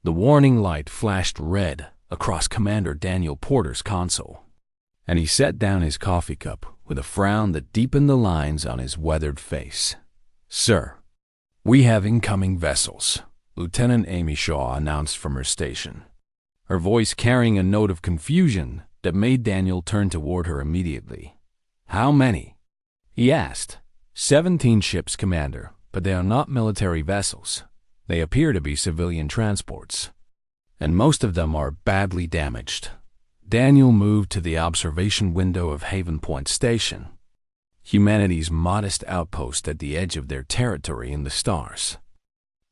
The warning light flashed red across Commander Daniel Porter's console, and he set down his coffee cup with a frown that deepened the lines on his weathered face. "Sir, we have incoming vessels," Lieutenant Amy Shaw announced from her station, her voice carrying a note of confusion that made Daniel turn toward her immediately. "How many?" he asked. 17 ships, Commander, but they are not military vessels. They appear to be civilian transports, and most of them are badly damaged." Daniel moved to the observation window of Haven Point Station, humanity's modest outpost at the edge of their territory in the stars.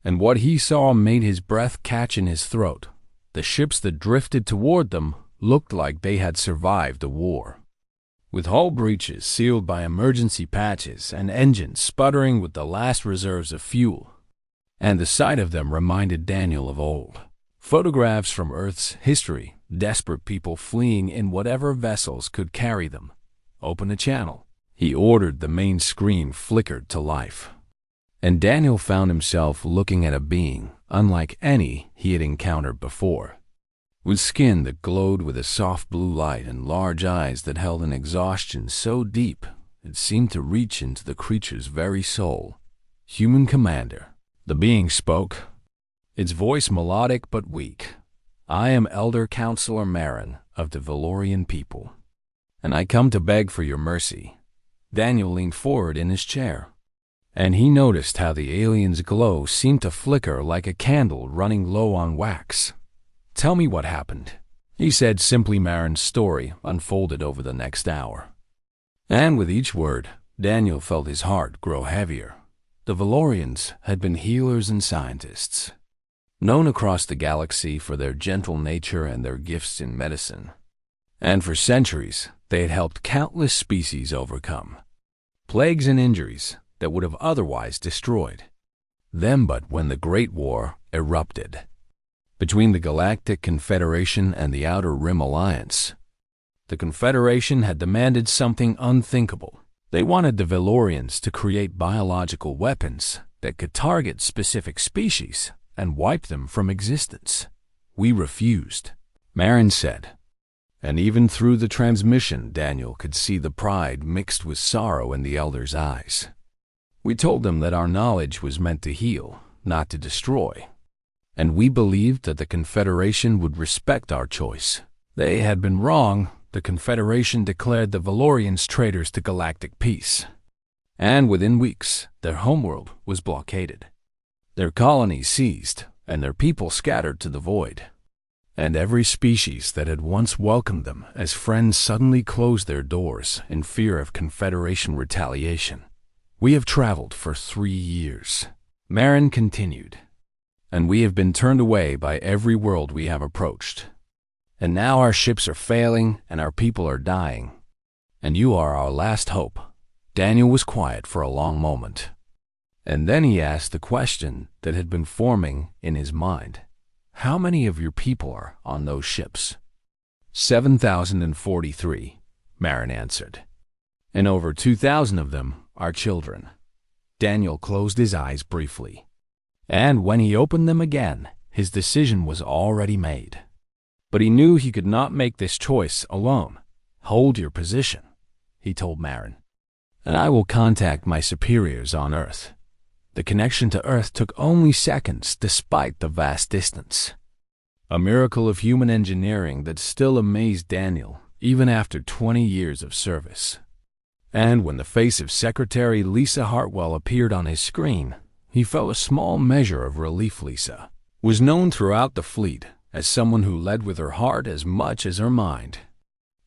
And what he saw made his breath catch in his throat. The ships that drifted toward them looked like they had survived a war, with hull breaches sealed by emergency patches and engines sputtering with the last reserves of fuel. And the sight of them reminded Daniel of old photographs from Earth's history, desperate people fleeing in whatever vessels could carry them. "Open a channel," he ordered. The main screen flickered to life, and Daniel found himself looking at a being unlike any he had encountered before, with skin that glowed with a soft blue light and large eyes that held an exhaustion so deep it seemed to reach into the creature's very soul. "Human Commander," the being spoke, its voice melodic but weak. "I am Elder Counselor Marin of the Valorian people, and I come to beg for your mercy." Daniel leaned forward in his chair, and he noticed how the alien's glow seemed to flicker like a candle running low on wax. "Tell me what happened," he said simply. Marin's story unfolded over the next hour, and with each word, Daniel felt his heart grow heavier. The Valorians had been healers and scientists, known across the galaxy for their gentle nature and their gifts in medicine. And for centuries, they had helped countless species overcome plagues and injuries that would have otherwise destroyed them. But when the Great War erupted between the Galactic Confederation and the Outer Rim Alliance, the Confederation had demanded something unthinkable. They wanted the Valorians to create biological weapons that could target specific species and wipe them from existence. "We refused," Marin said. And even through the transmission, Daniel could see the pride mixed with sorrow in the Elder's eyes. "We told them that our knowledge was meant to heal, not to destroy. And we believed that the Confederation would respect our choice. They had been wrong. The Confederation declared the Valorians traitors to galactic peace. And within weeks, their homeworld was blockaded, their colonies seized, and their people scattered to the void. And every species that had once welcomed them as friends suddenly closed their doors in fear of Confederation retaliation. We have traveled for 3 years," Marin continued, "and we have been turned away by every world we have approached. And now our ships are failing and our people are dying. And you are our last hope." Daniel was quiet for a long moment, and then he asked the question that had been forming in his mind. "How many of your people are on those ships?" 7,043, Marin answered. "And over 2,000 of them are children." Daniel closed his eyes briefly, and when he opened them again, his decision was already made. But he knew he could not make this choice alone. "Hold your position," he told Marin, "and I will contact my superiors on Earth." The connection to Earth took only seconds despite the vast distance, a miracle of human engineering that still amazed Daniel even after 20 years of service. And when the face of Secretary Lisa Hartwell appeared on his screen, he felt a small measure of relief. Lisa was known throughout the fleet as someone who led with her heart as much as her mind,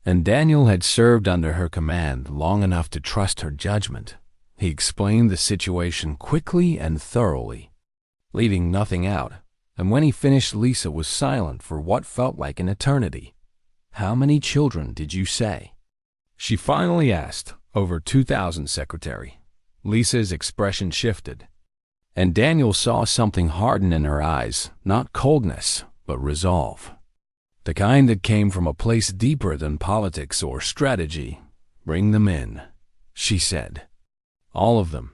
and Daniel had served under her command long enough to trust her judgment. He explained the situation quickly and thoroughly, leaving nothing out, and when he finished, Lisa was silent for what felt like an eternity. "How many children did you say?" she finally asked. "Over 2,000, Secretary." Lisa's expression shifted, and Daniel saw something harden in her eyes, not coldness, but resolve. The kind that came from a place deeper than politics or strategy. "Bring them in," she said. "All of them,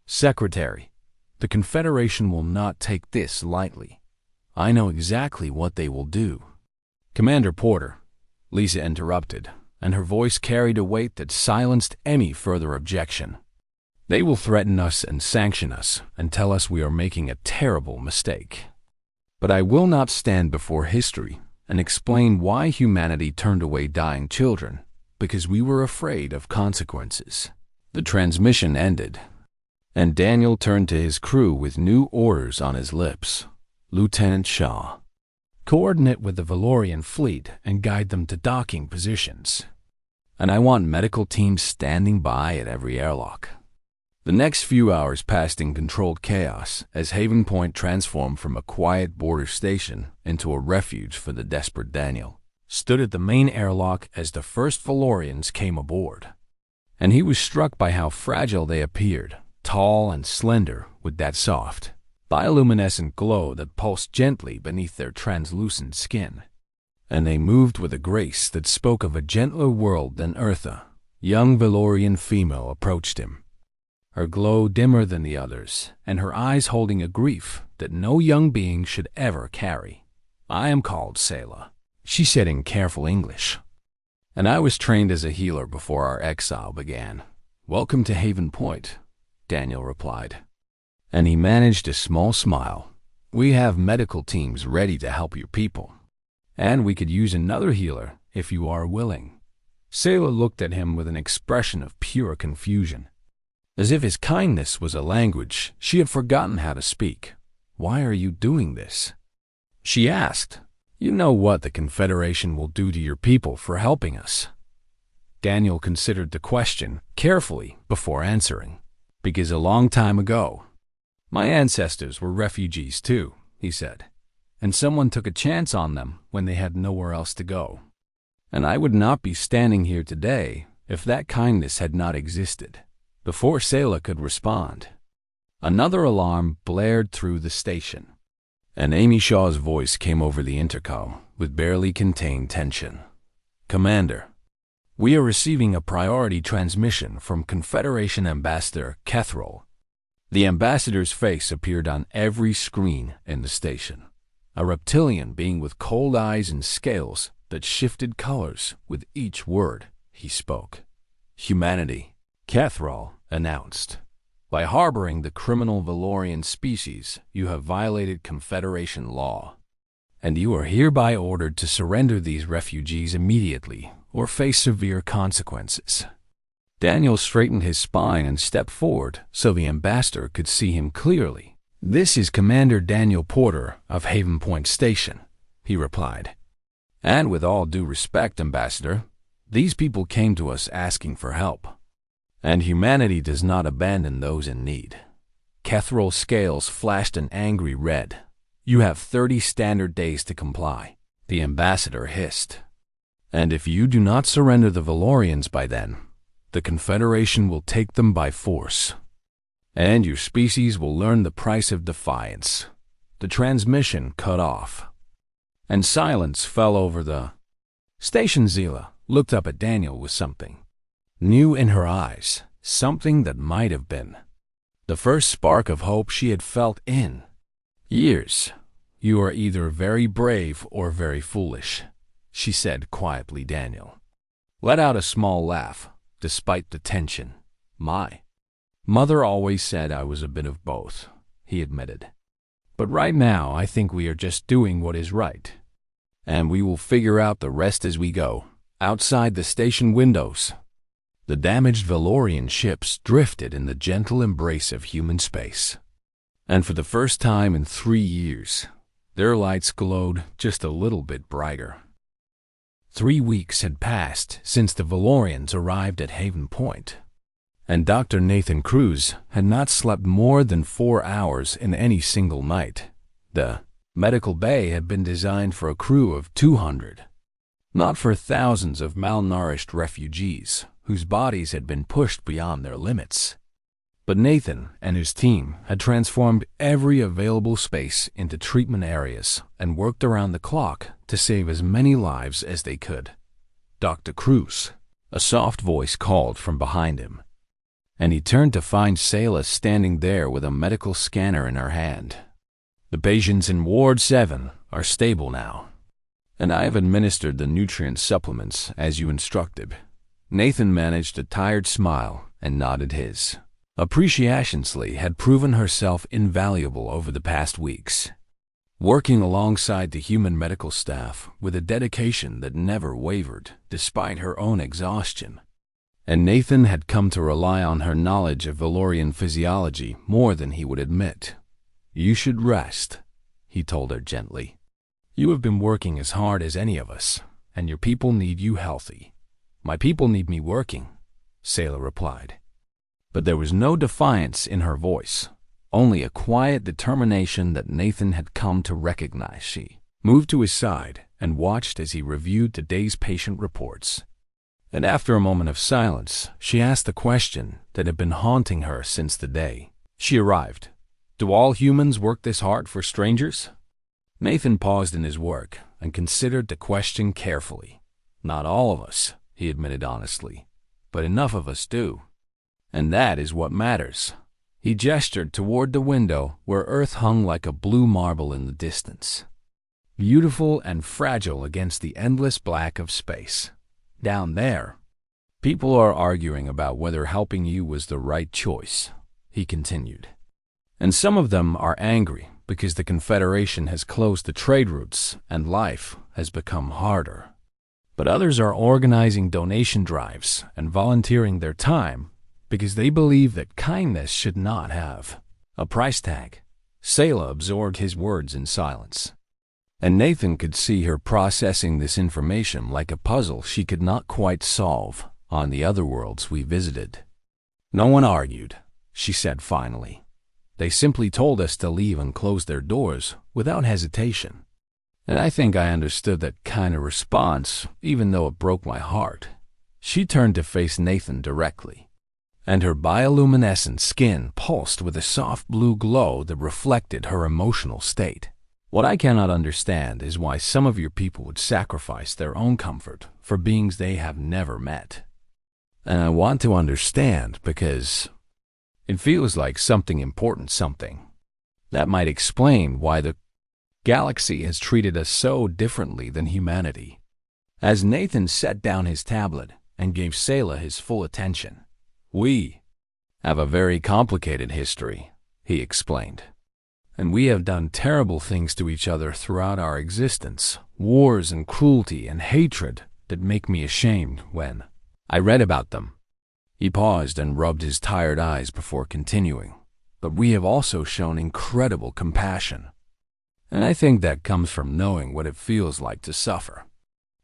Secretary. The Confederation will not take this lightly. I know exactly what they will do." "Commander Porter," Lisa interrupted, and her voice carried a weight that silenced any further objection. "They will threaten us and sanction us and tell us we are making a terrible mistake. But I will not stand before history and explain why humanity turned away dying children because we were afraid of consequences." The transmission ended, and Daniel turned to his crew with new orders on his lips. "Lieutenant Shaw, coordinate with the Valorian fleet and guide them to docking positions. And I want medical teams standing by at every airlock." The next few hours passed in controlled chaos as Haven Point transformed from a quiet border station into a refuge for the desperate Daniel. Stood at the main airlock as the first Valorians came aboard, and he was struck by how fragile they appeared, tall and slender with that soft, bioluminescent glow that pulsed gently beneath their translucent skin. And they moved with a grace that spoke of a gentler world than Eartha. Young Valorian female approached him, her glow dimmer than the others, and her eyes holding a grief that no young being should ever carry. "I am called Selah," she said in careful English, "and I was trained as a healer before our exile began." "Welcome to Haven Point," Daniel replied, and he managed a small smile. "We have medical teams ready to help your people, and we could use another healer if you are willing." Selah looked at him with an expression of pure confusion, as if his kindness was a language she had forgotten how to speak. "Why are you doing this?" she asked. "You know what the Confederation will do to your people for helping us." Daniel considered the question carefully before answering. "Because a long time ago, my ancestors were refugees too," he said, "and someone took a chance on them when they had nowhere else to go. And I would not be standing here today if that kindness had not existed." Before Selah could respond, another alarm blared through the station, and Amy Shaw's voice came over the intercom with barely contained tension. "Commander, we are receiving a priority transmission from Confederation Ambassador Kethrol." The ambassador's face appeared on every screen in the station, a reptilian being with cold eyes and scales that shifted colors with each word he spoke. "Humanity," Kethrol announced, "by harboring the criminal Valorian species, you have violated Confederation law, and you are hereby ordered to surrender these refugees immediately or face severe consequences." Daniel straightened his spine and stepped forward so the ambassador could see him clearly. "This is Commander Daniel Porter of Haven Point Station," he replied. "And with all due respect, Ambassador, these people came to us asking for help. And humanity does not abandon those in need." Kethrol's scales flashed an angry red. "You have 30 standard days to comply," the ambassador hissed. "And if you do not surrender the Valorians by then, the Confederation will take them by force. And your species will learn the price of defiance." The transmission cut off, and silence fell over the station. Zila looked up at Daniel with something new in her eyes, something that might have been the first spark of hope she had felt in years. "You are either very brave or very foolish," she said quietly. Daniel let out a small laugh, despite the tension. "My mother always said I was a bit of both," he admitted. "But right now I think we are just doing what is right, and we will figure out the rest as we go." Outside the station windows, the damaged Valorian ships drifted in the gentle embrace of human space, and for the first time in 3 years, their lights glowed just a little bit brighter. 3 weeks had passed since the Valorians arrived at Haven Point, and Dr. Nathan Cruz had not slept more than 4 hours in any single night. The medical bay had been designed for a crew of 200, not for thousands of malnourished refugees whose bodies had been pushed beyond their limits. But Nathan and his team had transformed every available space into treatment areas and worked around the clock to save as many lives as they could. "Dr. Cruz," a soft voice called from behind him, and he turned to find Selah standing there with a medical scanner in her hand. The patients in Ward 7 are stable now, and I have administered the nutrient supplements as you instructed." Nathan managed a tired smile and nodded his. Appreciationsley had proven herself invaluable over the past weeks, working alongside the human medical staff with a dedication that never wavered despite her own exhaustion. And Nathan had come to rely on her knowledge of Valorian physiology more than he would admit. "You should rest," he told her gently. "You have been working as hard as any of us, and your people need you healthy." "My people need me working," Sayla replied. But there was no defiance in her voice, only a quiet determination that Nathan had come to recognize. She moved to his side and watched as he reviewed today's patient reports. And after a moment of silence, she asked the question that had been haunting her since the day she arrived. "Do all humans work this hard for strangers?" Nathan paused in his work and considered the question carefully. "Not all of us," he admitted honestly, "but enough of us do. And that is what matters." He gestured toward the window where Earth hung like a blue marble in the distance, beautiful and fragile against the endless black of space. "Down there, people are arguing about whether helping you was the right choice," he continued. "And some of them are angry because the Confederation has closed the trade routes and life has become harder. But others are organizing donation drives and volunteering their time because they believe that kindness should not have a price tag." Sayla absorbed his words in silence, and Nathan could see her processing this information like a puzzle she could not quite solve on the other worlds we visited. "No one argued," she said finally. "They simply told us to leave and close their doors without hesitation. And I think I understood that kind of response, even though it broke my heart." She turned to face Nathan directly, and her bioluminescent skin pulsed with a soft blue glow that reflected her emotional state. "What I cannot understand is why some of your people would sacrifice their own comfort for beings they have never met. And I want to understand because it feels like something important, something that might explain why the galaxy has treated us so differently than humanity." As Nathan set down his tablet and gave Sayla his full attention, "We have a very complicated history," he explained. "And we have done terrible things to each other throughout our existence, wars and cruelty and hatred that make me ashamed when I read about them." He paused and rubbed his tired eyes before continuing. "But we have also shown incredible compassion. And I think that comes from knowing what it feels like to suffer.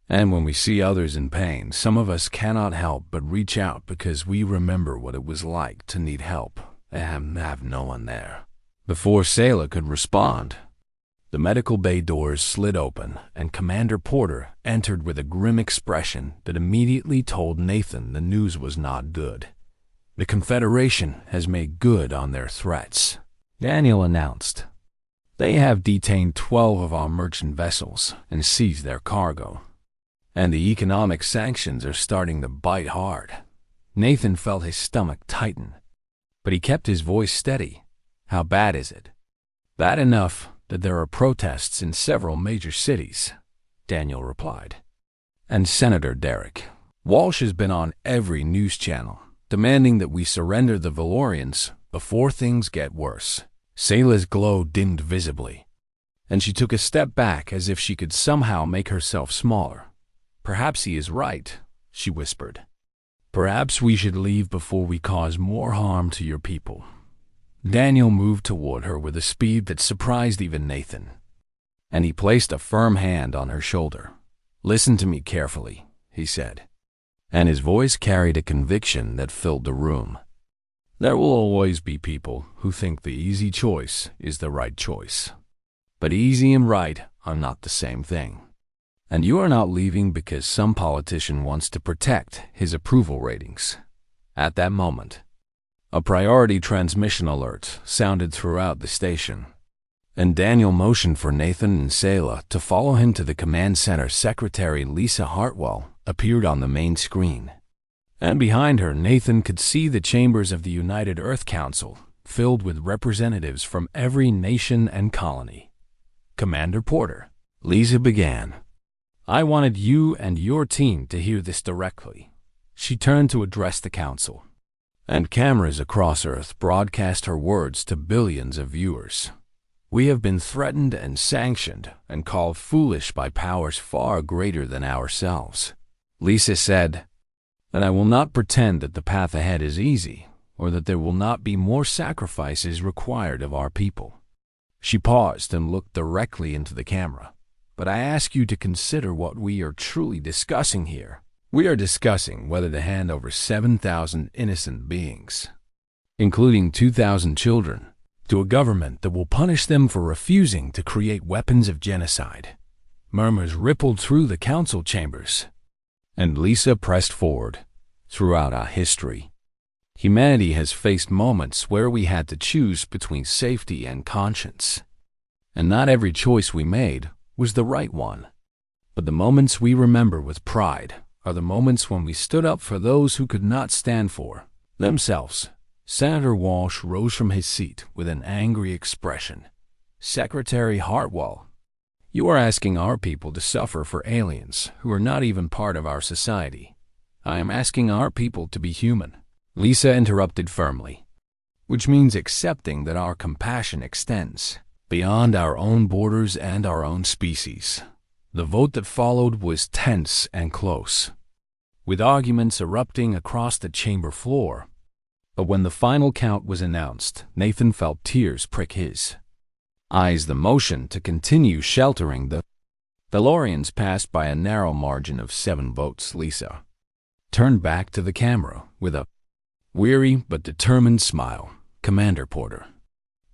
And when we see others in pain, some of us cannot help but reach out because we remember what it was like to need help and have no one there." Before Sayla could respond, the medical bay doors slid open and Commander Porter entered with a grim expression that immediately told Nathan the news was not good. "The Confederation has made good on their threats," Daniel announced. "They have detained 12 of our merchant vessels and seized their cargo. And the economic sanctions are starting to bite hard." Nathan felt his stomach tighten, but he kept his voice steady. "How bad is it?" "Bad enough that there are protests in several major cities," Daniel replied. "And Senator Derek Walsh has been on every news channel, demanding that we surrender the Valorians before things get worse." Sayla's glow dimmed visibly, and she took a step back as if she could somehow make herself smaller. "Perhaps he is right," she whispered. "Perhaps we should leave before we cause more harm to your people." Daniel moved toward her with a speed that surprised even Nathan, and he placed a firm hand on her shoulder. "Listen to me carefully," he said, and his voice carried a conviction that filled the room. "There will always be people who think the easy choice is the right choice. But easy and right are not the same thing. And you are not leaving because some politician wants to protect his approval ratings." At that moment, a priority transmission alert sounded throughout the station, and Daniel motioned for Nathan and Sayla to follow him to the command center. Secretary Lisa Hartwell appeared on the main screen, and behind her Nathan could see the chambers of the United Earth Council filled with representatives from every nation and colony. "Commander Porter," Lisa began, "I wanted you and your team to hear this directly." She turned to address the council, and cameras across Earth broadcast her words to billions of viewers. "We have been threatened and sanctioned and called foolish by powers far greater than ourselves," Lisa said, "and I will not pretend that the path ahead is easy or that there will not be more sacrifices required of our people." She paused and looked directly into the camera. "But I ask you to consider what we are truly discussing here. We are discussing whether to hand over 7,000 innocent beings, including 2,000 children, to a government that will punish them for refusing to create weapons of genocide." Murmurs rippled through the council chambers, and Lisa pressed forward. "Throughout our history, humanity has faced moments where we had to choose between safety and conscience, and not every choice we made was the right one. But the moments we remember with pride are the moments when we stood up for those who could not stand for themselves." Senator Walsh rose from his seat with an angry expression. "Secretary Hartwell, you are asking our people to suffer for aliens who are not even part of our society. I am asking our people to be human," Lisa interrupted firmly, "which means accepting that our compassion extends beyond our own borders and our own species." The vote that followed was tense and close, with arguments erupting across the chamber floor. But when the final count was announced, Nathan felt tears prick his eyes. The motion to continue sheltering the Valorians passed by a narrow margin of 7 votes. Lisa turned back to the camera with a weary but determined smile. "Commander Porter,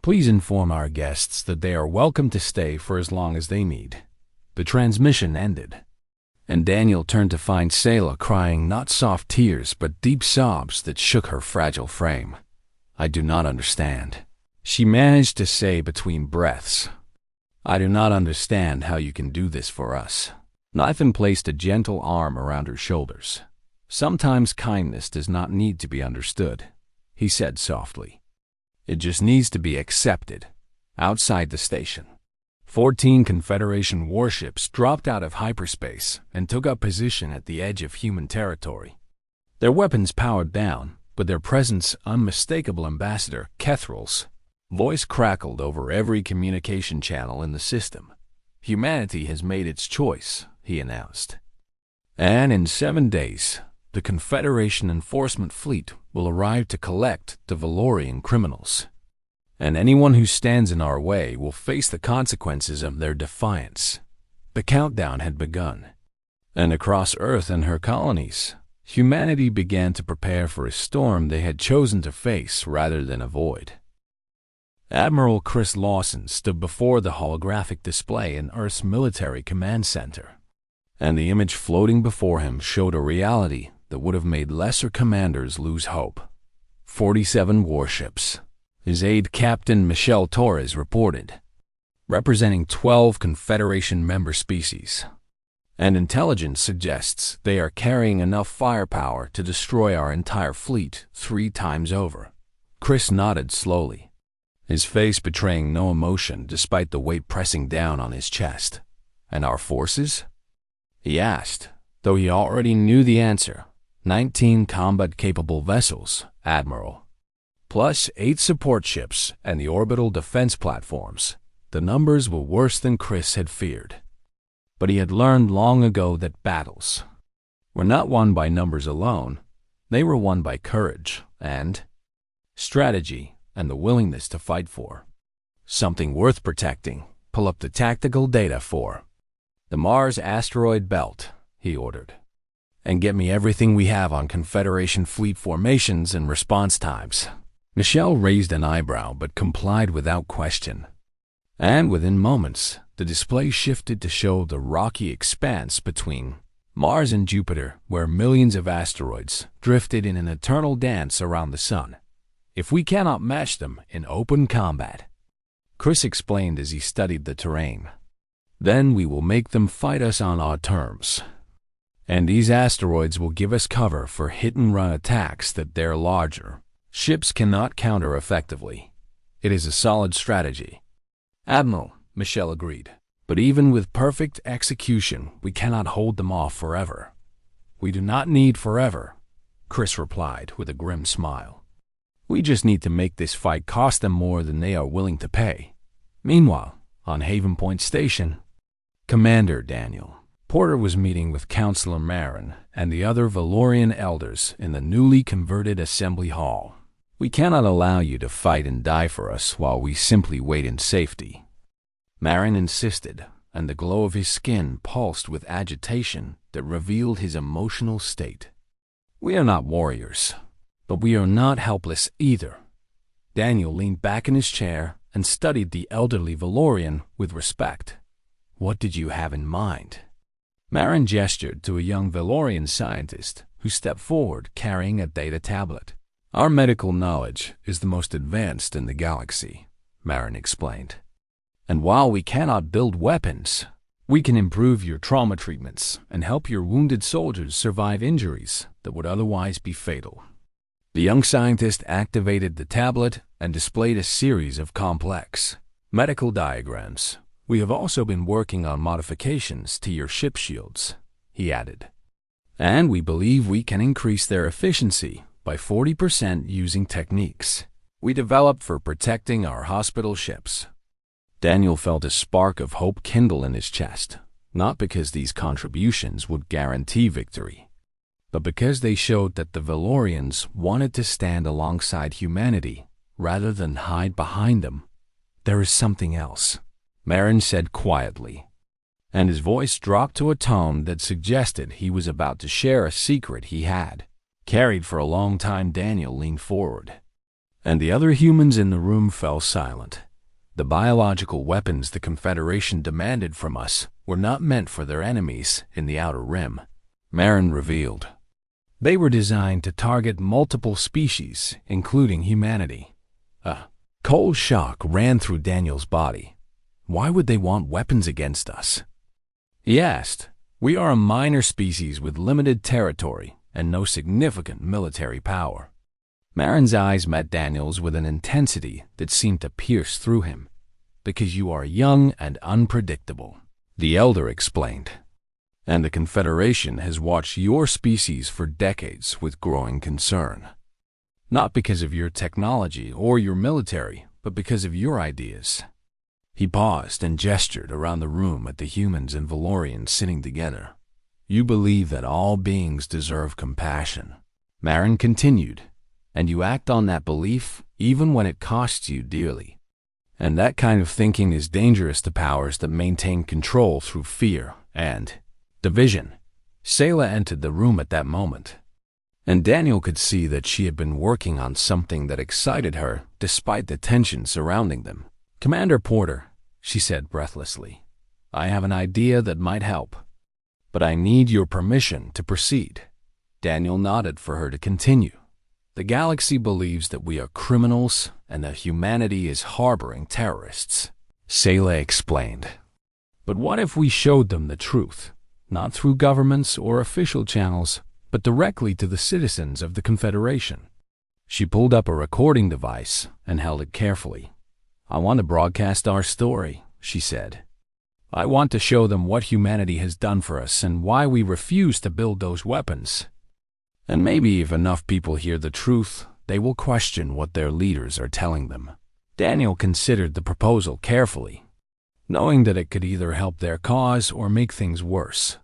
please inform our guests that they are welcome to stay for as long as they need." The transmission ended, and Daniel turned to find Selah crying not soft tears but deep sobs that shook her fragile frame. "I do not understand," she managed to say between breaths. "I do not understand how you can do this for us." Nathan placed a gentle arm around her shoulders. "Sometimes kindness does not need to be understood," he said softly. "It just needs to be accepted." Outside the station, 14 Confederation warships dropped out of hyperspace and took up position at the edge of human territory. Their weapons powered down, but their presence unmistakable. Ambassador Kethral's voice crackled over every communication channel in the system. "Humanity has made its choice," he announced. "And in 7 days, the Confederation Enforcement Fleet will arrive to collect the Valorian criminals. And anyone who stands in our way will face the consequences of their defiance." The countdown had begun, and across Earth and her colonies, humanity began to prepare for a storm they had chosen to face rather than avoid. Admiral Chris Lawson stood before the holographic display in Earth's military command center, and the image floating before him showed a reality that would have made lesser commanders lose hope. 47 warships, his aide Captain Michelle Torres reported, representing 12 Confederation member species. "And intelligence suggests they are carrying enough firepower to destroy our entire fleet 3 times over." Chris nodded slowly, his face betraying no emotion despite the weight pressing down on his chest. "And our forces?" he asked, though he already knew the answer. 19 combat-capable vessels, Admiral, plus 8 support ships and the orbital defense platforms. The numbers were worse than Chris had feared. But he had learned long ago that battles were not won by numbers alone. They were won by courage and strategy and the willingness to fight for something worth protecting. "Pull up the tactical data for the Mars asteroid belt," he ordered, "and get me everything we have on Confederation fleet formations and response times." Michelle raised an eyebrow but complied without question. And within moments, the display shifted to show the rocky expanse between Mars and Jupiter, where millions of asteroids drifted in an eternal dance around the sun. "If we cannot match them in open combat," Chris explained as he studied the terrain, "then we will make them fight us on our terms. And these asteroids will give us cover for hit-and-run attacks that dare larger, Ships cannot counter effectively. It is a solid strategy. Admiral, Michelle agreed. But even with perfect execution, we cannot hold them off forever. We do not need forever, Chris replied with a grim smile. We just need to make this fight cost them more than they are willing to pay. Meanwhile, on Haven Point Station, Commander Daniel Porter was meeting with Counselor Marin and the other Valorian elders in the newly converted assembly hall. We cannot allow you to fight and die for us while we simply wait in safety. Marin insisted, and the glow of his skin pulsed with agitation that revealed his emotional state. We are not warriors, but we are not helpless either. Daniel leaned back in his chair and studied the elderly Valorian with respect. What did you have in mind? Marin gestured to a young Valorian scientist who stepped forward carrying a data tablet. Our medical knowledge is the most advanced in the galaxy, Marin explained. And while we cannot build weapons, we can improve your trauma treatments and help your wounded soldiers survive injuries that would otherwise be fatal. The young scientist activated the tablet and displayed a series of complex medical diagrams. We have also been working on modifications to your ship shields, he added. And we believe we can increase their efficiency by 40% using techniques we developed for protecting our hospital ships. Daniel felt a spark of hope kindle in his chest, not because these contributions would guarantee victory, but because they showed that the Valorians wanted to stand alongside humanity rather than hide behind them. There is something else, Marin said quietly, and his voice dropped to a tone that suggested he was about to share a secret he had carried for a long time. Daniel leaned forward, and the other humans in the room fell silent. The biological weapons the Confederation demanded from us were not meant for their enemies in the Outer Rim, Marin revealed. They were designed to target multiple species, including humanity. A cold shock ran through Daniel's body. Why would they want weapons against us? He asked. We are a minor species with limited territory and no significant military power. Marin's eyes met Daniel's with an intensity that seemed to pierce through him. Because you are young and unpredictable, the elder explained. And the Confederation has watched your species for decades with growing concern. Not because of your technology or your military, but because of your ideas. He paused and gestured around the room at the humans and Valorians sitting together. You believe that all beings deserve compassion, Marin continued, and you act on that belief even when it costs you dearly. And that kind of thinking is dangerous to powers that maintain control through fear and division. Sayla entered the room at that moment, and Daniel could see that she had been working on something that excited her despite the tension surrounding them. Commander Porter, she said breathlessly, I have an idea that might help, but I need your permission to proceed. Daniel nodded for her to continue. The galaxy believes that we are criminals and that humanity is harboring terrorists, Sayla explained. But what if we showed them the truth, not through governments or official channels, but directly to the citizens of the Confederation? She pulled up a recording device and held it carefully. I want to broadcast our story, she said. I want to show them what humanity has done for us and why we refuse to build those weapons. And maybe if enough people hear the truth, they will question what their leaders are telling them. Daniel considered the proposal carefully, knowing that it could either help their cause or make things worse.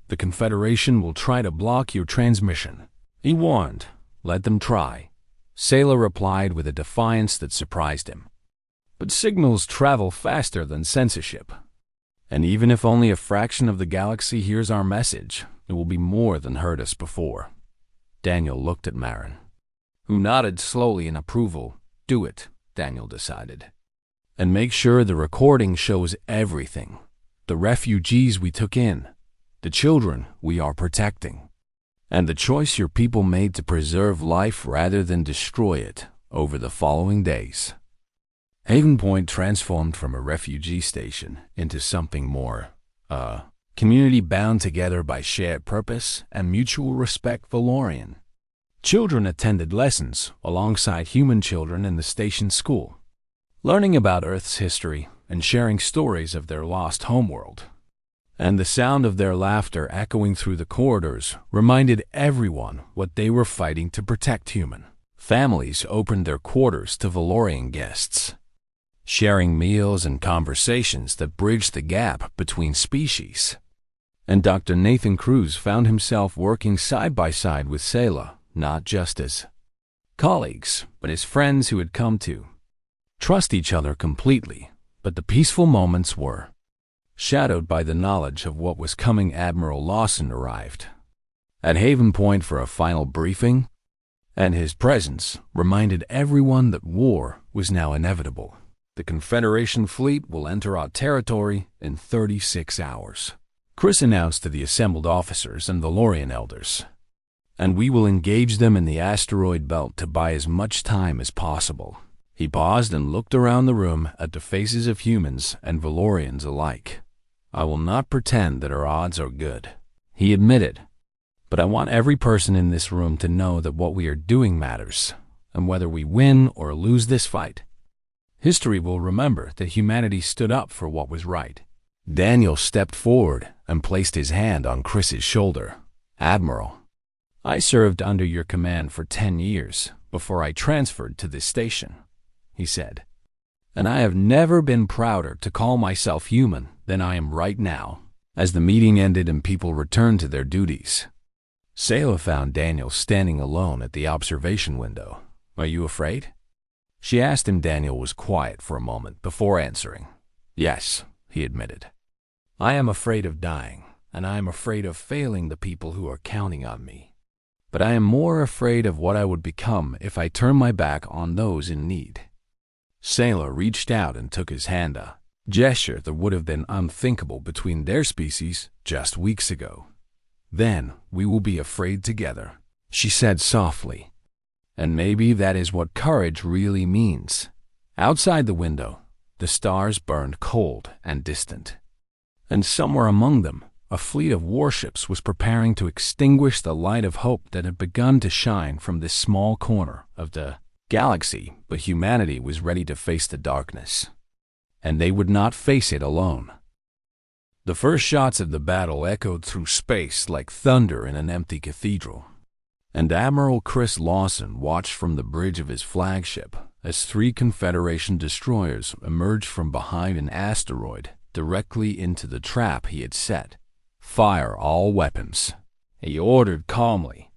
The Confederation will try to block your transmission, he warned. Let them try, Sayla replied with a defiance that surprised him. But signals travel faster than censorship. And even if only a fraction of the galaxy hears our message, it will be more than heard us before. Daniel looked at Marin, who nodded slowly in approval. Do it, Daniel decided. And make sure the recording shows everything. The refugees we took in, the children we are protecting, and the choice your people made to preserve life rather than destroy it over the following days. Haven Point transformed from a refugee station into something more, community bound together by shared purpose and mutual respect. Valorian. Children attended lessons alongside human children in the station school, learning about Earth's history and sharing stories of their lost homeworld. And the sound of their laughter echoing through the corridors reminded everyone what they were fighting to protect human. Families opened their quarters to Valorian guests, sharing meals and conversations that bridged the gap between species. And Dr. Nathan Cruz found himself working side by side with Selah, not just as colleagues, but as friends who had come to trust each other completely. But the peaceful moments were shadowed by the knowledge of what was coming. Admiral Lawson arrived at Haven Point for a final briefing, and his presence reminded everyone that war was now inevitable. The Confederation fleet will enter our territory in 36 hours, Chris announced to the assembled officers and Valorian elders, and we will engage them in the asteroid belt to buy as much time as possible. He paused and looked around the room at the faces of humans and Valorians alike. I will not pretend that our odds are good, he admitted, but I want every person in this room to know that what we are doing matters, and whether we win or lose this fight, history will remember that humanity stood up for what was right. Daniel stepped forward and placed his hand on Chris's shoulder. Admiral, I served under your command for 10 years before I transferred to this station, he said, and I have never been prouder to call myself human than I am right now. As the meeting ended and people returned to their duties, Selah found Daniel standing alone at the observation window. Are you afraid? She asked him. Daniel was quiet for a moment before answering. Yes, he admitted. I am afraid of dying, and I am afraid of failing the people who are counting on me. But I am more afraid of what I would become if I turn my back on those in need. Selah reached out and took his hand, a gesture that would have been unthinkable between their species just weeks ago. Then we will be afraid together, she said softly. And maybe that is what courage really means. Outside the window, the stars burned cold and distant, and somewhere among them, a fleet of warships was preparing to extinguish the light of hope that had begun to shine from this small corner of the galaxy. But humanity was ready to face the darkness, and they would not face it alone. The first shots of the battle echoed through space like thunder in an empty cathedral, and Admiral Chris Lawson watched from the bridge of his flagship as 3 Confederation destroyers emerged from behind an asteroid directly into the trap he had set. Fire all weapons, he ordered calmly,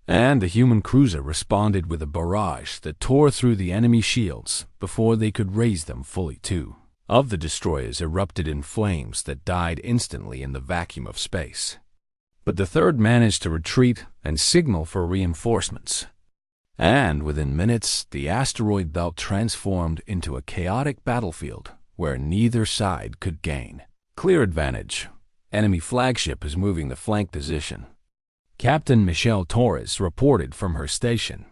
and the human cruiser responded with a barrage that tore through the enemy shields before they could raise them fully. 2 of the destroyers erupted in flames that died instantly in the vacuum of space, but the third managed to retreat and signal for reinforcements. And within minutes, the asteroid belt transformed into a chaotic battlefield where neither side could gain clear advantage. Enemy flagship is moving the flank position, Captain Michelle Torres reported from her station,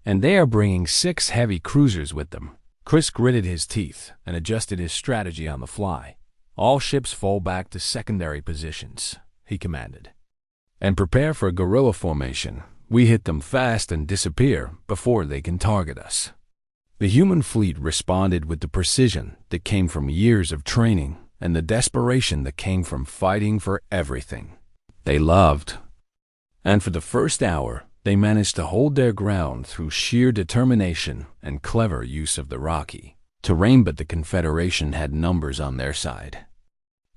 and they are bringing 6 heavy cruisers with them. Chris gritted his teeth and adjusted his strategy on the fly. All ships fall back to secondary positions, he commanded, and prepare for guerrilla formation. We hit them fast and disappear before they can target us. The human fleet responded with the precision that came from years of training and the desperation that came from fighting for everything they loved. And for the first hour, they managed to hold their ground through sheer determination and clever use of the rocky terrain. But the Confederation had numbers on their side,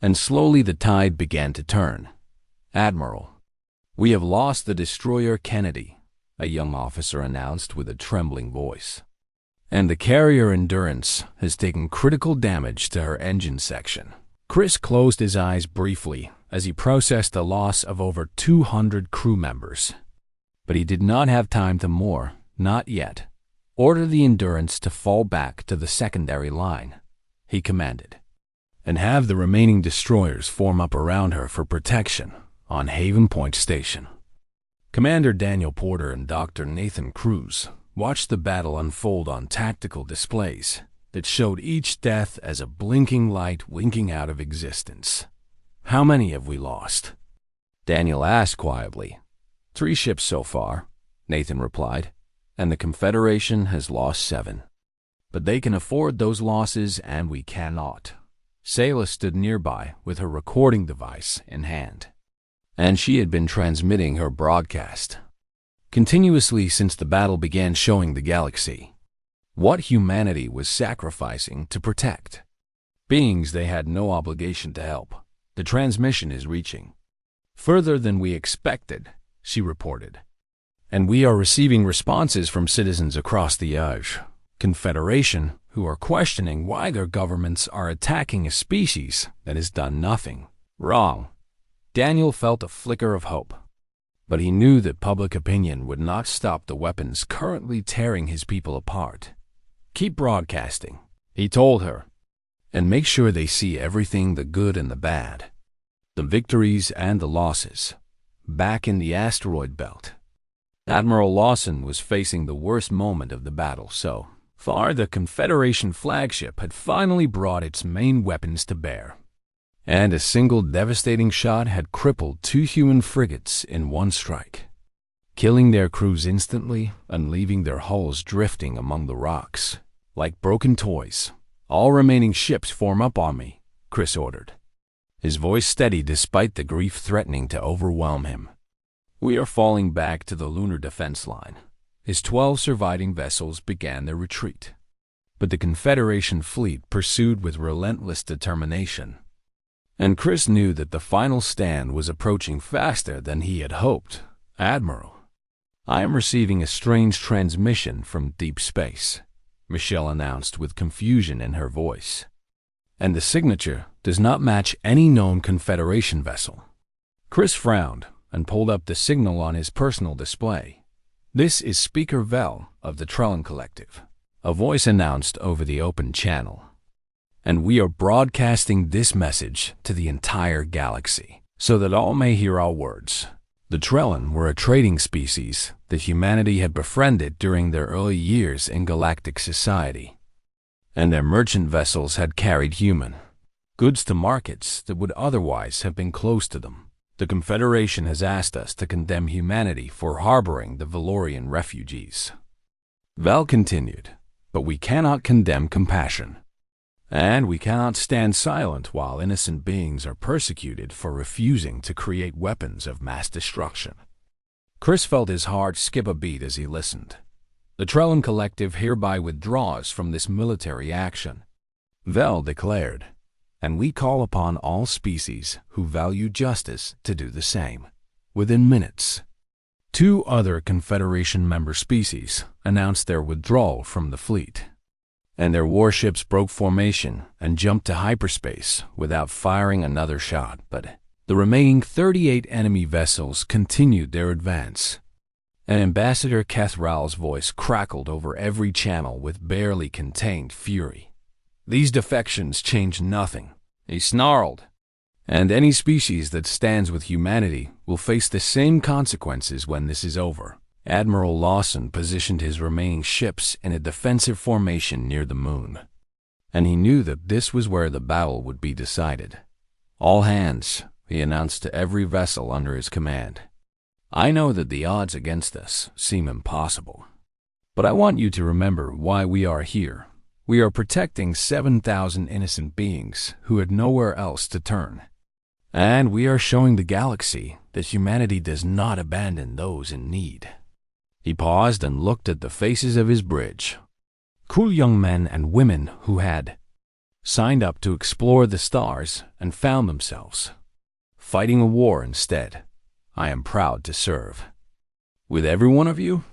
and slowly the tide began to turn. Admiral, we have lost the destroyer Kennedy, a young officer announced with a trembling voice, and the carrier Endurance has taken critical damage to her engine section. Chris closed his eyes briefly as he processed the loss of over 200 crew members. But he did not have time to moor, not yet. Order the Endurance to fall back to the secondary line, he commanded, and have the remaining destroyers form up around her for protection on Haven Point Station. Commander Daniel Porter and Dr. Nathan Cruz watched the battle unfold on tactical displays that showed each death as a blinking light winking out of existence. How many have we lost? Daniel asked quietly. 3 ships so far, Nathan replied, "and the Confederation has lost 7. But they can afford those losses and we cannot." Sayla stood nearby with her recording device in hand, and she had been transmitting her broadcast continuously since the battle began, showing the galaxy what humanity was sacrificing to protect beings they had no obligation to help. "The transmission is reaching further than we expected," she reported, "and we are receiving responses from citizens across the Confederation who are questioning why their governments are attacking a species that has done nothing wrong." Daniel felt a flicker of hope, but he knew that public opinion would not stop the weapons currently tearing his people apart. "Keep broadcasting," he told her, "and make sure they see everything, the good and the bad, the victories and the losses." Back in the asteroid belt, Admiral Lawson was facing the worst moment of the battle. So far, the Confederation flagship had finally brought its main weapons to bear, and a single devastating shot had crippled 2 human frigates in one strike, killing their crews instantly and leaving their hulls drifting among the rocks like broken toys. "All remaining ships form up on me," Chris ordered, his voice steady despite the grief threatening to overwhelm him. "We are falling back to the lunar defense line." His 12 surviving vessels began their retreat, but the Confederation fleet pursued with relentless determination, and Chris knew that the final stand was approaching faster than he had hoped. "Admiral, I am receiving a strange transmission from deep space," Michelle announced with confusion in her voice, "and the signature does not match any known Confederation vessel." Chris frowned and pulled up the signal on his personal display. "This is Speaker Vel of the Trellin Collective," a voice announced over the open channel, "and we are broadcasting this message to the entire galaxy so that all may hear our words." The Trellin were a trading species that humanity had befriended during their early years in galactic society, and their merchant vessels had carried human goods to markets that would otherwise have been closed to them. "The Confederation has asked us to condemn humanity for harboring the Valorian refugees," Val continued, "but we cannot condemn compassion, and we cannot stand silent while innocent beings are persecuted for refusing to create weapons of mass destruction." Chris felt his heart skip a beat as he listened. "The Trellin Collective hereby withdraws from this military action," Vel declared, "and we call upon all species who value justice to do the same." Within minutes, 2 other Confederation member species announced their withdrawal from the fleet, and their warships broke formation and jumped to hyperspace without firing another shot. But the remaining 38 enemy vessels continued their advance, and Ambassador Kethral's voice crackled over every channel with barely contained fury. "These defections change nothing," he snarled, "and any species that stands with humanity will face the same consequences when this is over." Admiral Lawson positioned his remaining ships in a defensive formation near the moon, and he knew that this was where the battle would be decided. "All hands," he announced to every vessel under his command. "I know that the odds against us seem impossible, but I want you to remember why we are here. We are protecting 7,000 innocent beings who had nowhere else to turn, and we are showing the galaxy that humanity does not abandon those in need." He paused and looked at the faces of his bridge. Cool young men and women who had signed up to explore the stars and found themselves fighting a war instead. "I am proud to serve with every one of you,"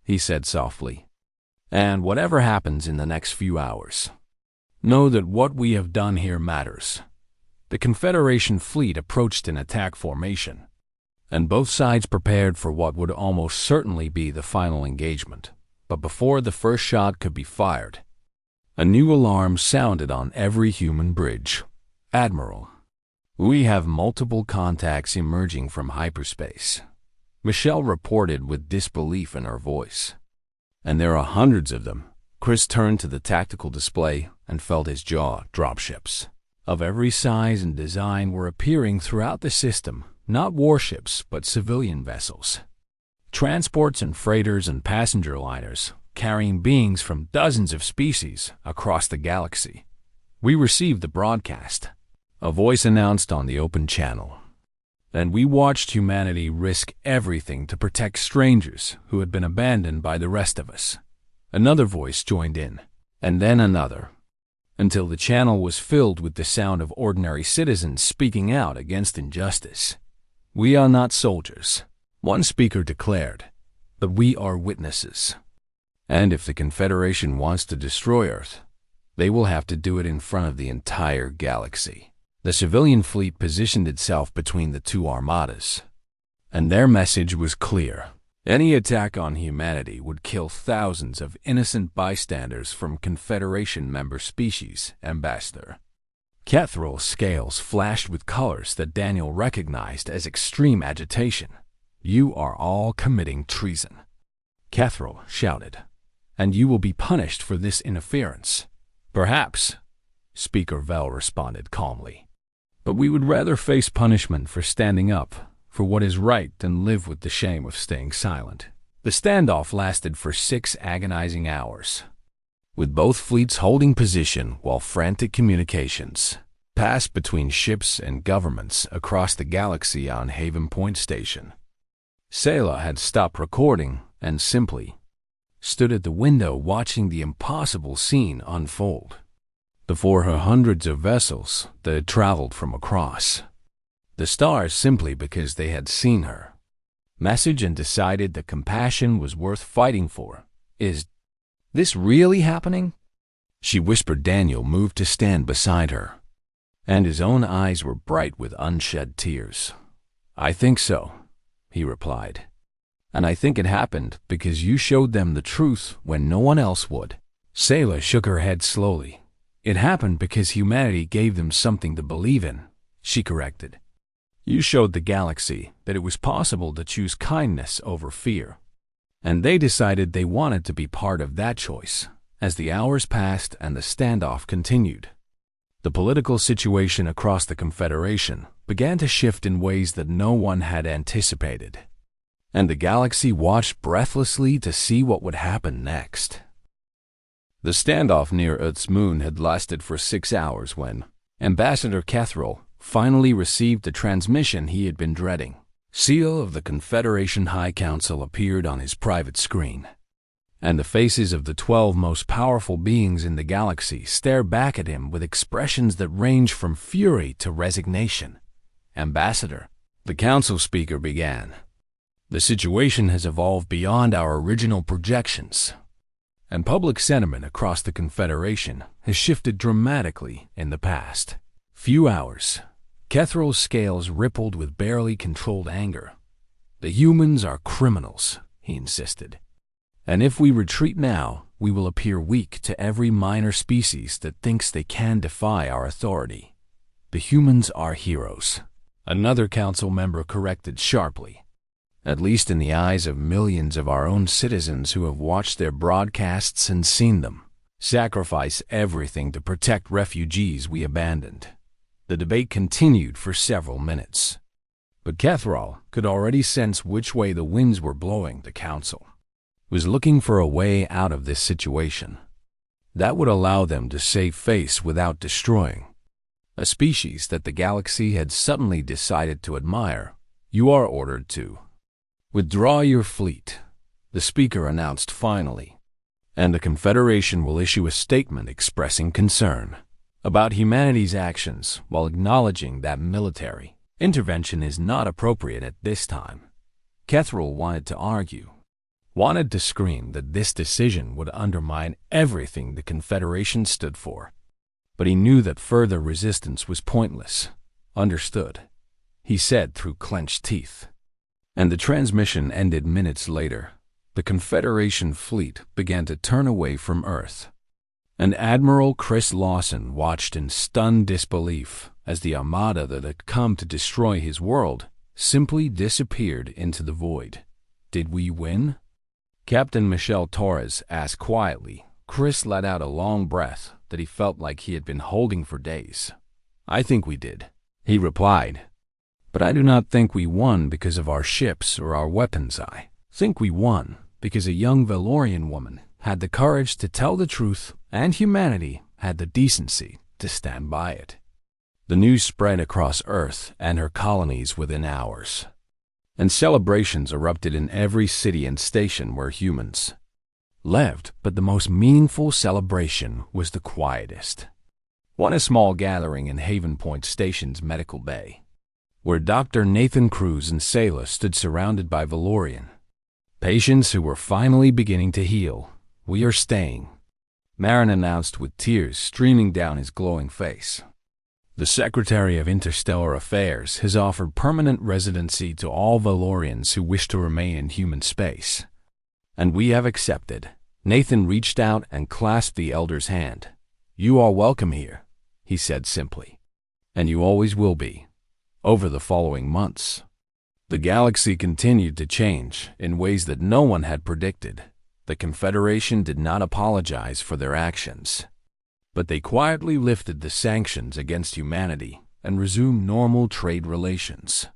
he said softly. "And whatever happens in the next few hours, know that what we have done here matters." The Confederation fleet approached in attack formation, and both sides prepared for what would almost certainly be the final engagement. But before the first shot could be fired, a new alarm sounded on every human bridge. "Admiral, we have multiple contacts emerging from hyperspace," Michelle reported with disbelief in her voice. "And there are hundreds of them." Chris turned to the tactical display and felt his jaw drop. Ships of every size and design were appearing throughout the system. Not warships, but civilian vessels, transports and freighters and passenger liners carrying beings from dozens of species across the galaxy. We received the broadcast. A voice announced on the open channel. And we watched humanity risk everything to protect strangers who had been abandoned by the rest of us. Another voice joined in, and then another, until the channel was filled with the sound of ordinary citizens speaking out against injustice. "We are not soldiers," one speaker declared, "but we are witnesses. And if the Confederation wants to destroy Earth, they will have to do it in front of the entire galaxy." The civilian fleet positioned itself between the two armadas, and their message was clear. Any attack on humanity would kill thousands of innocent bystanders from Confederation member species, Ambassador. Kethral's scales flashed with colors that Daniel recognized as extreme agitation. "You are all committing treason," Kethral shouted, "and you will be punished for this interference." "Perhaps," Speaker Vel responded calmly, "but we would rather face punishment for standing up for what is right than live with the shame of staying silent." The standoff lasted for 6 agonizing hours, with both fleets holding position while frantic communications passed between ships and governments across the galaxy on Haven Point Station. Selah had stopped recording and simply stood at the window watching the impossible scene unfold. Before her hundreds of vessels that had traveled from across the stars simply because they had seen her message and decided that compassion was worth fighting for. "Is this really happening?" she whispered. Daniel moved to stand beside her, and his own eyes were bright with unshed tears. "I think so," he replied. "And I think it happened because you showed them the truth when no one else would." Selah shook her head slowly. "It happened because humanity gave them something to believe in," she corrected. "You showed the galaxy that it was possible to choose kindness over fear, and they decided they wanted to be part of that choice." As the hours passed and the standoff continued, the political situation across the Confederation began to shift in ways that no one had anticipated, and the galaxy watched breathlessly to see what would happen next. The standoff near Earth's moon had lasted for 6 hours when Ambassador Kethral finally received the transmission he had been dreading. Seal of the Confederation High Council appeared on his private screen, and the faces of the 12 most powerful beings in the galaxy stared back at him with expressions that ranged from fury to resignation. "Ambassador," the council speaker began, "the situation has evolved beyond our original projections, and public sentiment across the Confederation has shifted dramatically in the past few hours." Kethral's scales rippled with barely controlled anger. "The humans are criminals," he insisted. "And if we retreat now, we will appear weak to every minor species that thinks they can defy our authority. The humans are heroes," another council member corrected sharply. "At least in the eyes of millions of our own citizens who have watched their broadcasts and seen them sacrifice everything to protect refugees we abandoned." The debate continued for several minutes, but Kethral could already sense which way the winds were blowing. The council was looking for a way out of this situation that would allow them to save face without destroying a species that the galaxy had suddenly decided to admire. "You are ordered to withdraw your fleet," the speaker announced finally, "and the Confederation will issue a statement expressing concern about humanity's actions while acknowledging that military intervention is not appropriate at this time." Kethral wanted to argue, wanted to scream that this decision would undermine everything the Confederation stood for, but he knew that further resistance was pointless. "Understood," he said through clenched teeth. And the transmission ended minutes later. The Confederation fleet began to turn away from Earth, and Admiral Chris Lawson watched in stunned disbelief as the armada that had come to destroy his world simply disappeared into the void. "Did we win?" Captain Michelle Torres asked quietly. Chris let out a long breath that he felt like he had been holding for days. "I think we did," he replied. "But I do not think we won because of our ships or our weapons. Think we won because a young Valorian woman had the courage to tell the truth and humanity had the decency to stand by it. The news spread across Earth and her colonies within hours, and celebrations erupted in every city and station where humans lived, but the most meaningful celebration was the quietest. One a small gathering in Haven Point Station's medical bay, where Dr. Nathan Cruz and Sayla stood surrounded by Valorian patients who were finally beginning to heal. "We are staying," Marin announced with tears streaming down his glowing face. "The Secretary of Interstellar Affairs has offered permanent residency to all Valorians who wish to remain in human space, and we have accepted." Nathan reached out and clasped the elder's hand. "You are welcome here," he said simply, "and you always will be." Over the following months, the galaxy continued to change in ways that no one had predicted. The Confederation did not apologize for their actions, but they quietly lifted the sanctions against humanity and resumed normal trade relations.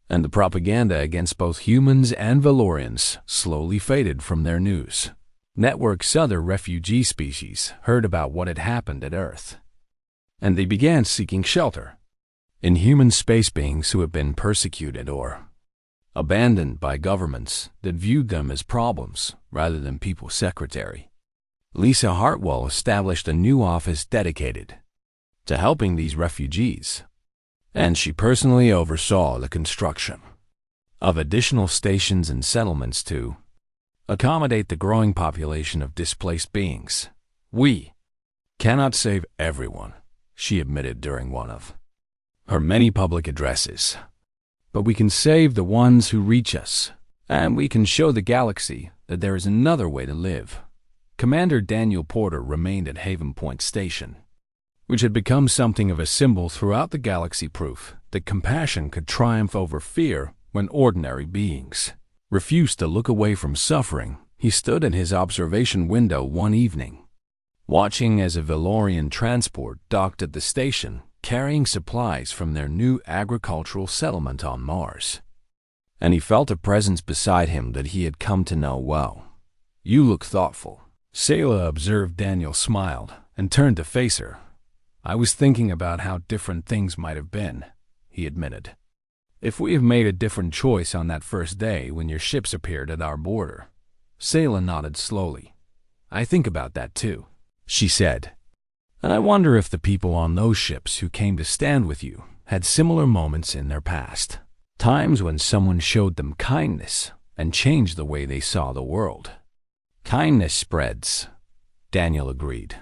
And the propaganda against both humans and Valorians slowly faded from their news. Networks other refugee species heard about what had happened at Earth, and they began seeking shelter. Inhuman space beings who had been persecuted or abandoned by governments that viewed them as problems rather than people's secretary. Lisa Hartwell established a new office dedicated to helping these refugees, and she personally oversaw the construction of additional stations and settlements to accommodate the growing population of displaced beings. "We cannot save everyone," she admitted during one of her many public addresses, "but we can save the ones who reach us, and we can show the galaxy that there is another way to live." Commander Daniel Porter remained at Haven Point Station, which had become something of a symbol throughout the galaxy, proof that compassion could triumph over fear when ordinary beings refused to look away from suffering. He stood at his observation window one evening, watching as a Valorian transport docked at the station, carrying supplies from their new agricultural settlement on Mars. And he felt a presence beside him that he had come to know well. "You look thoughtful." Sayla observed Daniel smiled and turned to face her. "I was thinking about how different things might have been," he admitted, "if we have made a different choice on that first day when your ships appeared at our border." Sayla nodded slowly. "I think about that too," she said. "And I wonder if the people on those ships who came to stand with you had similar moments in their past. Times when someone showed them kindness and changed the way they saw the world." "Kindness spreads," Daniel agreed,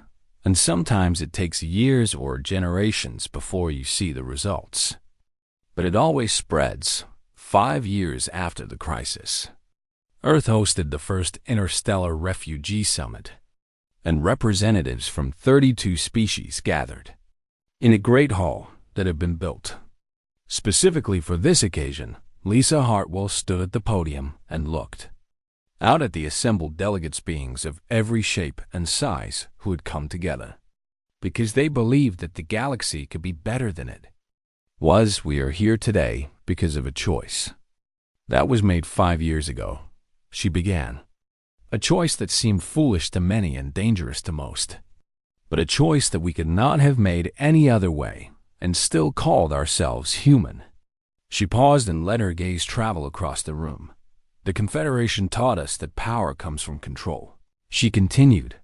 "and sometimes it takes years or generations before you see the results. But it always spreads 5 years after the crisis." Earth hosted the first Interstellar Refugee Summit, and representatives from 32 species gathered in a great hall that had been built specifically for this occasion. Lisa Hartwell stood at the podium and looked out at the assembled delegates, beings of every shape and size who had come together because they believed that the galaxy could be better than it was. "We are here today because of a choice that was made 5 years ago," she began. "A choice that seemed foolish to many and dangerous to most, but a choice that we could not have made any other way and still called ourselves human." She paused and let her gaze travel across the room. "The Confederation taught us that power comes from control," she continued,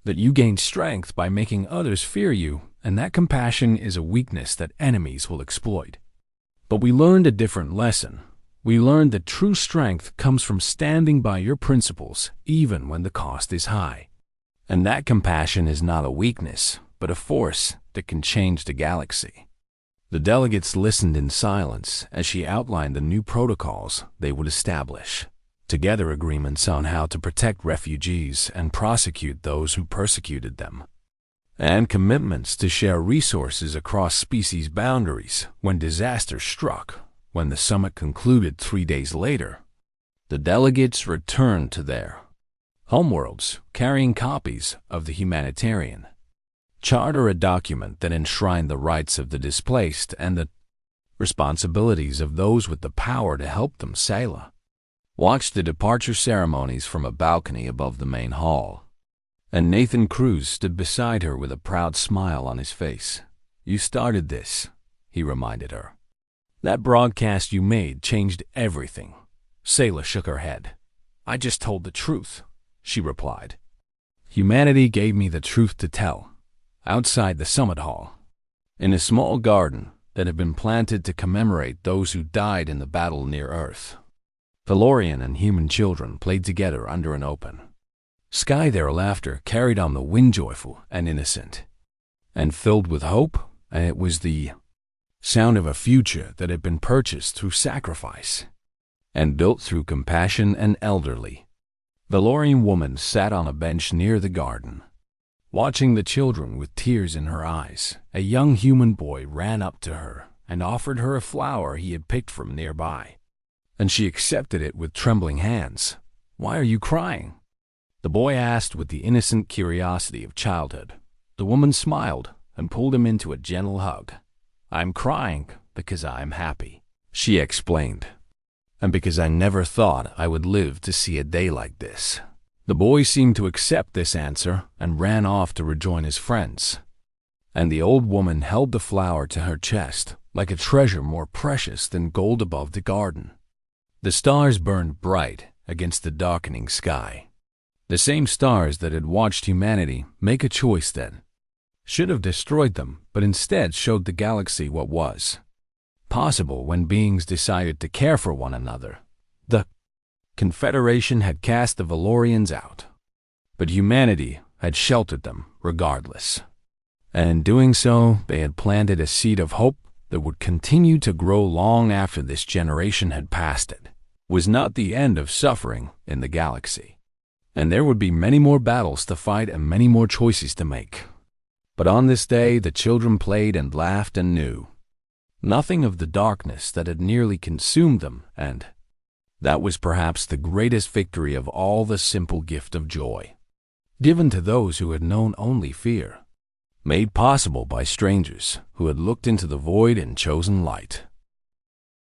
"that you gain strength by making others fear you, and that compassion is a weakness that enemies will exploit. But we learned a different lesson. We learned that true strength comes from standing by your principles even when the cost is high. And that compassion is not a weakness, but a force that can change the galaxy." The delegates listened in silence as she outlined the new protocols they would establish, together agreements on how to protect refugees and prosecute those who persecuted them, and commitments to share resources across species boundaries when disaster struck. When the summit concluded 3 days later, the delegates returned to their homeworlds carrying copies of the Humanitarian Charter, a document that enshrined the rights of the displaced and the responsibilities of those with the power to help them. Sayla watched the departure ceremonies from a balcony above the main hall. And Nathan Cruz stood beside her with a proud smile on his face. "You started this," he reminded her. "That broadcast you made changed everything." Sayla shook her head. "I just told the truth," she replied. "Humanity gave me the truth to tell, outside the summit hall, in a small garden that had been planted to commemorate those who died in the battle near Earth. Valorian and human children played together under an open sky. Their laughter carried on the wind, joyful and innocent, and filled with hope, and it was the sound of a future that had been purchased through sacrifice and built through compassion. An elderly Valorian woman sat on a bench near the garden, watching the children with tears in her eyes. A young human boy ran up to her and offered her a flower he had picked from nearby, and she accepted it with trembling hands. "Why are you crying?" the boy asked with the innocent curiosity of childhood. The woman smiled and pulled him into a gentle hug. "I'm crying because I am happy," she explained, "and because I never thought I would live to see a day like this." The boy seemed to accept this answer and ran off to rejoin his friends, and the old woman held the flower to her chest like a treasure more precious than gold above the garden. The stars burned bright against the darkening sky, the same stars that had watched humanity make a choice that should have destroyed them, but instead showed the galaxy what was possible when beings decided to care for one another. The Confederation had cast the Valorians out, but humanity had sheltered them regardless. And in doing so, they had planted a seed of hope that would continue to grow long after this generation had passed. It was not the end of suffering in the galaxy, and there would be many more battles to fight and many more choices to make. But on this day, the children played and laughed and knew nothing of the darkness that had nearly consumed them, and that was perhaps the greatest victory of all, the simple gift of joy, given to those who had known only fear, made possible by strangers who had looked into the void and chosen light.